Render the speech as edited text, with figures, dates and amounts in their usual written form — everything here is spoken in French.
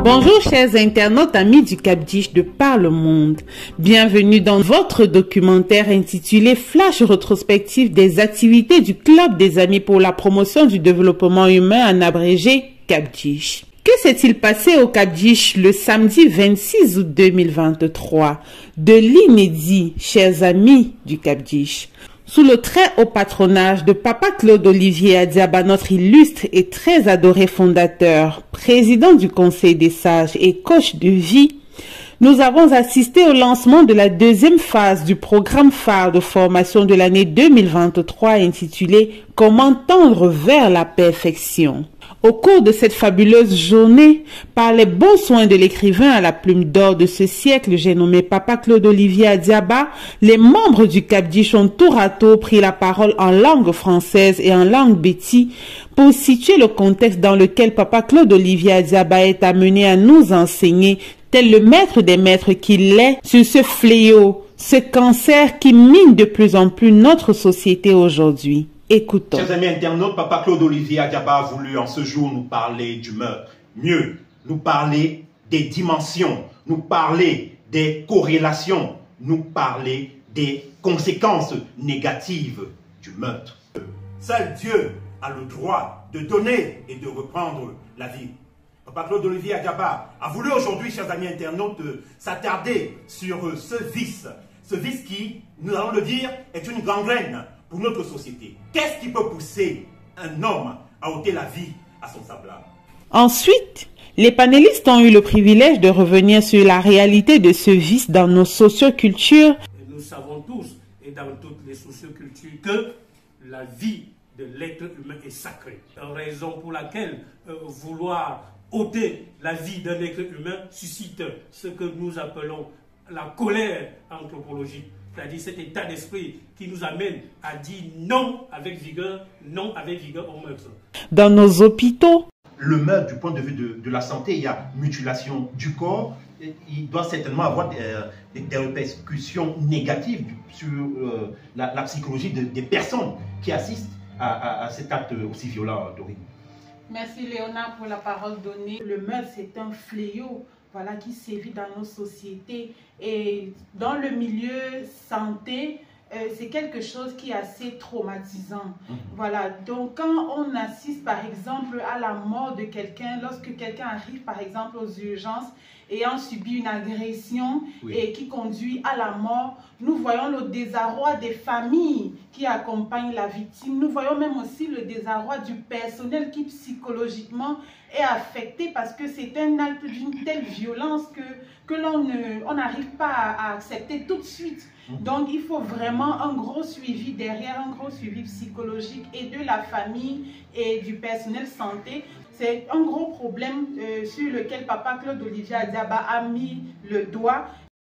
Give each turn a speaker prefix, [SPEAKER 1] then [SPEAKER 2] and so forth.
[SPEAKER 1] Bonjour chers internautes amis du Cap-Dich de Par le Monde. Bienvenue dans votre documentaire intitulé Flash rétrospectif des activités du Club des Amis pour la promotion du développement humain en abrégé Cap-Dich. Que s'est-il passé au Cap-Dich le samedi 26 août 2023? De l'inédit, chers amis du Cap-Dich. Sous le très haut patronage de Papa Claude Olivier Adiaba, notre illustre et très adoré fondateur, président du Conseil des sages et coach de vie, nous avons assisté au lancement de la deuxième phase du programme phare de formation de l'année 2023 intitulé « Comment tendre vers la perfection ». Au cours de cette fabuleuse journée, par les bons soins de l'écrivain à la plume d'or de ce siècle, j'ai nommé Papa Claude Olivier Adiaba, les membres du Cap-Dich ont tour à tour pris la parole en langue française et en langue béti pour situer le contexte dans lequel Papa Claude Olivier Adiaba est amené à nous enseigner, tel le maître des maîtres qu'il est, sur ce fléau, ce cancer qui mine de plus en plus notre société aujourd'hui. Écoutons.
[SPEAKER 2] Chers amis internautes, Papa Claude Olivier Adiaba a voulu en ce jour nous parler du meurtre. Mieux, nous parler des dimensions, nous parler des corrélations, nous parler des conséquences négatives du meurtre. Seul Dieu a le droit de donner et de reprendre la vie. Papa Claude Olivier Adiaba a voulu aujourd'hui, chers amis internautes, s'attarder sur ce vice qui, nous allons le dire, est une gangrène pour notre société. Qu'est-ce qui peut pousser un homme à ôter la vie à son semblable?
[SPEAKER 1] Ensuite, les panélistes ont eu le privilège de revenir sur la réalité de ce vice dans nos sociocultures.
[SPEAKER 3] Nous savons tous, et dans toutes les sociocultures, que la vie de l'être humain est sacrée. Raison pour laquelle vouloir ôter la vie d'un être humain suscite ce que nous appelons la colère anthropologique. C'est-à-dire cet état d'esprit qui nous amène à dire non avec vigueur au meurtre.
[SPEAKER 1] Dans nos hôpitaux,
[SPEAKER 2] le meurtre, du point de vue de la santé, il y a mutilation du corps. Il doit certainement avoir des répercussions négatives sur la psychologie des personnes qui assistent à cet acte aussi violent, Dorine.
[SPEAKER 4] Merci Léonard pour la parole donnée. Le meurtre, c'est un fléau, voilà, qui sévit dans nos sociétés. Et dans le milieu santé, c'est quelque chose qui est assez traumatisant. Voilà, donc quand on assiste par exemple à la mort de quelqu'un, lorsque quelqu'un arrive par exemple aux urgences ayant subi une agression et qui conduit à la mort, nous voyons le désarroi des familles qui accompagnent la victime. Nous voyons même aussi le désarroi du personnel qui psychologiquement est affecté parce que c'est un acte d'une telle violence que l'on n'arrive pas à accepter tout de suite. Donc il faut vraiment un gros suivi derrière, un gros suivi psychologique et de la famille et du personnel santé. C'est un gros problème sur lequel Papa Claude Olivier Adiaba a mis le doigt.